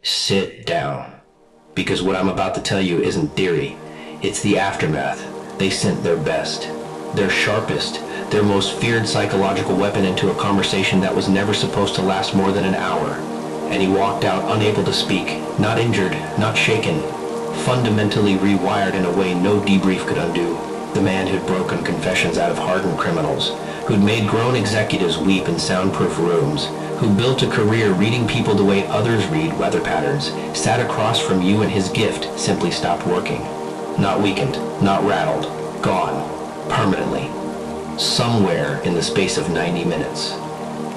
Sit down. Because what I'm about to tell you isn't theory. It's the aftermath. They sent their best, their sharpest, their most feared psychological weapon into a conversation that was never supposed to last more than an hour. And he walked out unable to speak, not injured, not shaken, fundamentally rewired in a way no debrief could undo. The man who'd broken confessions out of hardened criminals, who'd made grown executives weep in soundproof rooms, who built a career reading people the way others read weather patterns, sat across from you and his gift simply stopped working. Not weakened, not rattled, gone, permanently. Somewhere in the space of 90 minutes.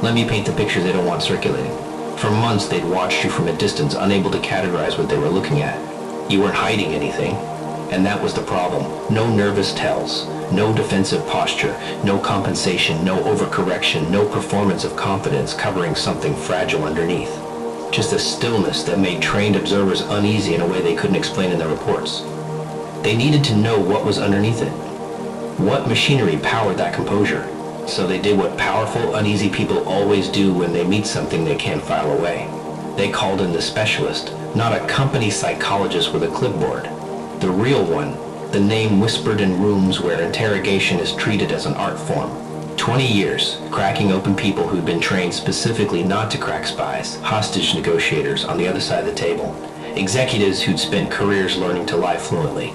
Let me paint the picture they don't want circulating. For months they'd watched you from a distance, unable to categorize what they were looking at. You weren't hiding anything. And that was the problem. No nervous tells, no defensive posture, no compensation, no overcorrection, no performance of confidence covering something fragile underneath. Just a stillness that made trained observers uneasy in a way they couldn't explain in their reports. They needed to know what was underneath it. What machinery powered that composure? So they did what powerful, uneasy people always do when they meet something they can't file away. They called in the specialist, not a company psychologist with a clipboard. The real one, the name whispered in rooms where interrogation is treated as an art form. 20 years, cracking open people who'd been trained specifically not to crack spies, hostage negotiators on the other side of the table, executives who'd spent careers learning to lie fluently.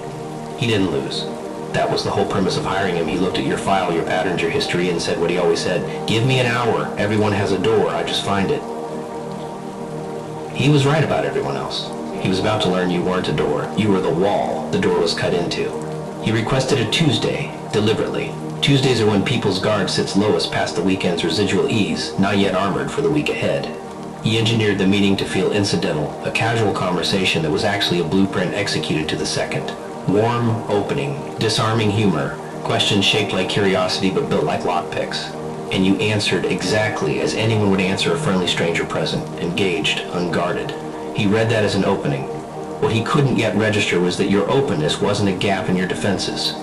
He didn't lose. That was the whole premise of hiring him. He looked at your file, your patterns, your history, and said what he always said, "Give me an hour. Everyone has a door. I just find it." He was right about everyone else. He was about to learn you weren't a door. You were the wall the door was cut into. He requested a Tuesday, deliberately. Tuesdays are when people's guard sits lowest past the weekend's residual ease, not yet armored for the week ahead. He engineered the meeting to feel incidental, a casual conversation that was actually a blueprint executed to the second. Warm opening, disarming humor, questions shaped like curiosity but built like lockpicks. And you answered exactly as anyone would answer a friendly stranger present, engaged, unguarded. He read that as an opening. What he couldn't yet register was that your openness wasn't a gap in your defenses.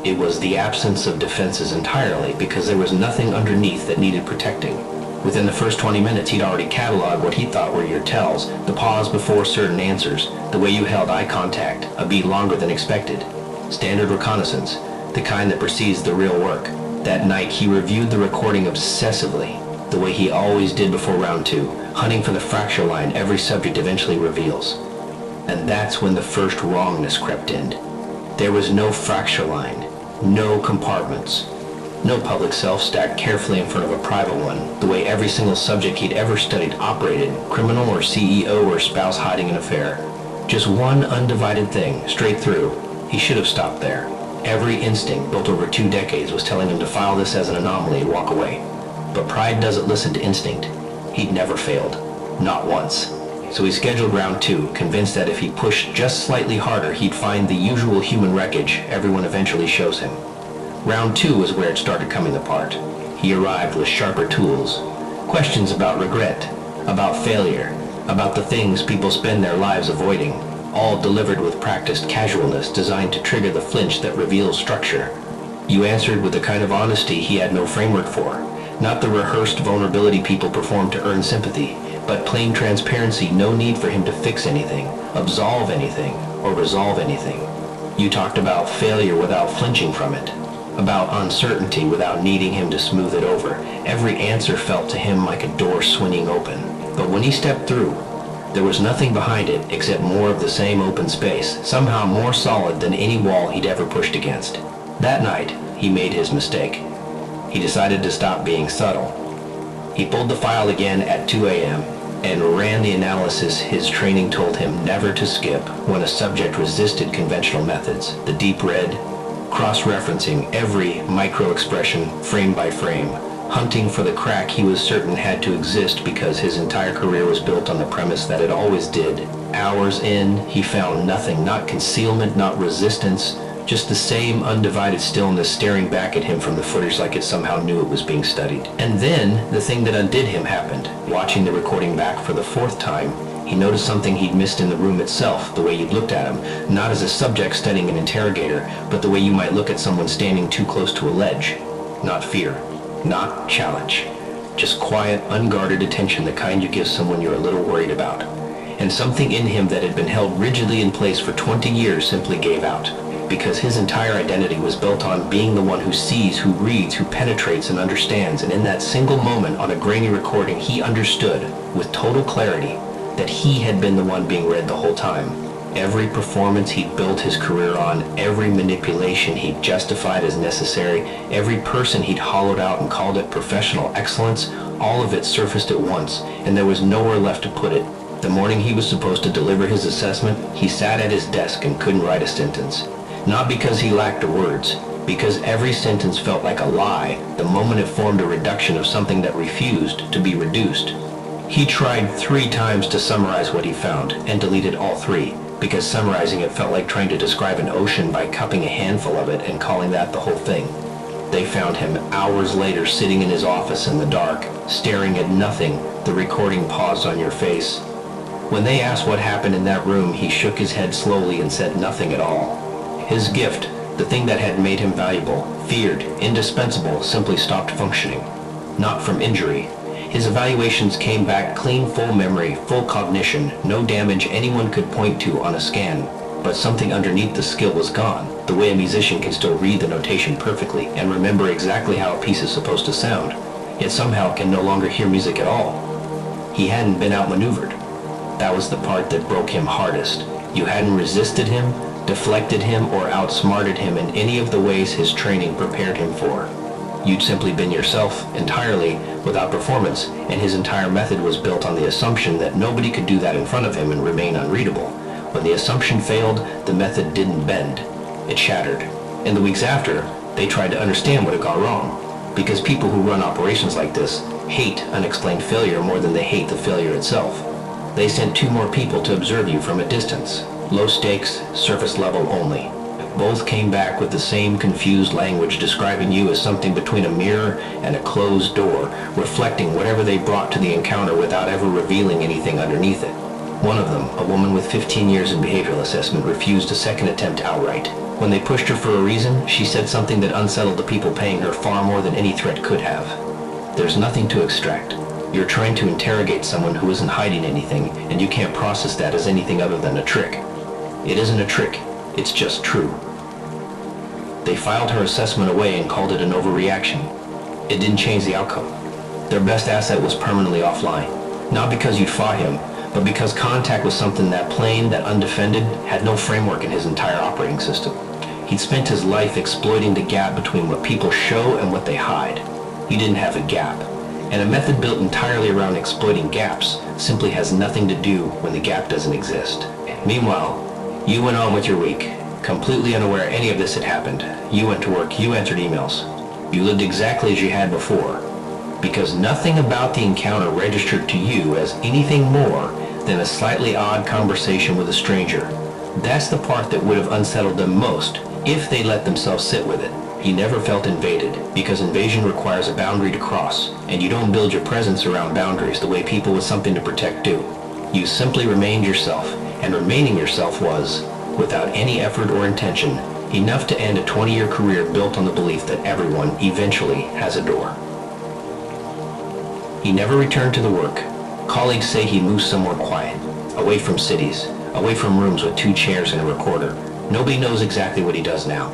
It was the absence of defenses entirely, because there was nothing underneath that needed protecting. Within the first 20 minutes, he'd already cataloged what he thought were your tells, the pause before certain answers, the way you held eye contact, a beat longer than expected. Standard reconnaissance, the kind that precedes the real work. That night, he reviewed the recording obsessively, the way he always did before round two, hunting for the fracture line every subject eventually reveals. And that's when the first wrongness crept in. There was no fracture line, no compartments, no public self stacked carefully in front of a private one, the way every single subject he'd ever studied operated, criminal or CEO or spouse hiding an affair. Just one undivided thing, straight through. He should have stopped there. Every instinct built over 2 decades was telling him to file this as an anomaly and walk away. But pride doesn't listen to instinct. He'd never failed. Not once. So he scheduled round two, convinced that if he pushed just slightly harder, he'd find the usual human wreckage everyone eventually shows him. Round two was where it started coming apart. He arrived with sharper tools. Questions about regret, about failure, about the things people spend their lives avoiding, all delivered with practiced casualness designed to trigger the flinch that reveals structure. You answered with a kind of honesty he had no framework for. Not the rehearsed vulnerability people perform to earn sympathy, but plain transparency, no need for him to fix anything, absolve anything, or resolve anything. You talked about failure without flinching from it, about uncertainty without needing him to smooth it over. Every answer felt to him like a door swinging open. But when he stepped through, there was nothing behind it except more of the same open space, somehow more solid than any wall he'd ever pushed against. That night, he made his mistake. He decided to stop being subtle. He pulled the file again at 2 a.m. and ran the analysis his training told him never to skip when a subject resisted conventional methods. The deep red, cross-referencing every micro-expression frame by frame, hunting for the crack he was certain had to exist because his entire career was built on the premise that it always did. Hours in, he found nothing, not concealment, not resistance, just the same undivided stillness staring back at him from the footage like it somehow knew it was being studied. And then, the thing that undid him happened. Watching the recording back for the 4th time, he noticed something he'd missed in the room itself, the way you'd looked at him, not as a subject studying an interrogator, but the way you might look at someone standing too close to a ledge. Not fear, not challenge, just quiet, unguarded attention, the kind you give someone you're a little worried about. and something in him that had been held rigidly in place for 20 years simply gave out, because his entire identity was built on being the one who sees, who reads, who penetrates and understands. And in that single moment on a grainy recording, he understood with total clarity that he had been the one being read the whole time. Every performance he'd built his career on, every manipulation he'd justified as necessary, every person he'd hollowed out and called it professional excellence, all of it surfaced at once, and there was nowhere left to put it. The morning he was supposed to deliver his assessment, he sat at his desk and couldn't write a sentence. Not because he lacked the words, because every sentence felt like a lie the moment it formed a reduction of something that refused to be reduced. He tried 3 times to summarize what he found, and deleted all 3, because summarizing it felt like trying to describe an ocean by cupping a handful of it and calling that the whole thing. They found him hours later sitting in his office in the dark, staring at nothing, the recording paused on your face. When they asked what happened in that room, he shook his head slowly and said nothing at all. His gift, the thing that had made him valuable, feared, indispensable, simply stopped functioning. Not from injury. His evaluations came back clean, full memory, full cognition, no damage anyone could point to on a scan. But something underneath the skill was gone, the way a musician can still read the notation perfectly and remember exactly how a piece is supposed to sound, yet somehow can no longer hear music at all. He hadn't been outmaneuvered. That was the part that broke him hardest. You hadn't resisted him, deflected him, or outsmarted him in any of the ways his training prepared him for. You'd simply been yourself, entirely, without performance, and his entire method was built on the assumption that nobody could do that in front of him and remain unreadable. When the assumption failed, the method didn't bend. It shattered. In the weeks after, they tried to understand what had gone wrong, because people who run operations like this hate unexplained failure more than they hate the failure itself. They sent 2 more people to observe you from a distance. Low stakes, surface level only. Both came back with the same confused language describing you as something between a mirror and a closed door, reflecting whatever they brought to the encounter without ever revealing anything underneath it. One of them, a woman with 15 years in behavioral assessment, refused a second attempt outright. When they pushed her for a reason, she said something that unsettled the people paying her far more than any threat could have. There's nothing to extract. You're trying to interrogate someone who isn't hiding anything, and you can't process that as anything other than a trick. It isn't a trick, it's just true. They filed her assessment away and called it an overreaction. It didn't change the outcome. Their best asset was permanently offline. Not because you'd fought him, but because contact was something that plain, that undefended, had no framework in his entire operating system. He'd spent his life exploiting the gap between what people show and what they hide. He didn't have a gap. And a method built entirely around exploiting gaps simply has nothing to do when the gap doesn't exist. Meanwhile, you went on with your week, completely unaware any of this had happened. You went to work, you answered emails. You lived exactly as you had before, because nothing about the encounter registered to you as anything more than a slightly odd conversation with a stranger. That's the part that would have unsettled them most if they let themselves sit with it. He never felt invaded, because invasion requires a boundary to cross, and you don't build your presence around boundaries the way people with something to protect do. You simply remained yourself, and remaining yourself was, without any effort or intention, enough to end a 20-year career built on the belief that everyone eventually has a door. He never returned to the work. Colleagues say he moved somewhere quiet, away from cities, away from rooms with 2 chairs and a recorder. Nobody knows exactly what he does now.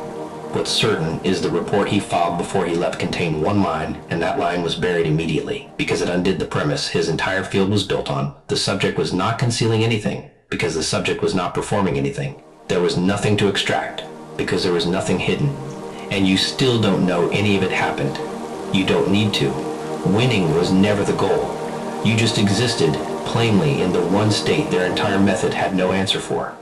What's certain is the report he filed before he left contained 1 line, and that line was buried immediately, because it undid the premise his entire field was built on. The subject was not concealing anything, because the subject was not performing anything. There was nothing to extract, because there was nothing hidden. And you still don't know any of it happened. You don't need to. Winning was never the goal. You just existed plainly in the one state their entire method had no answer for.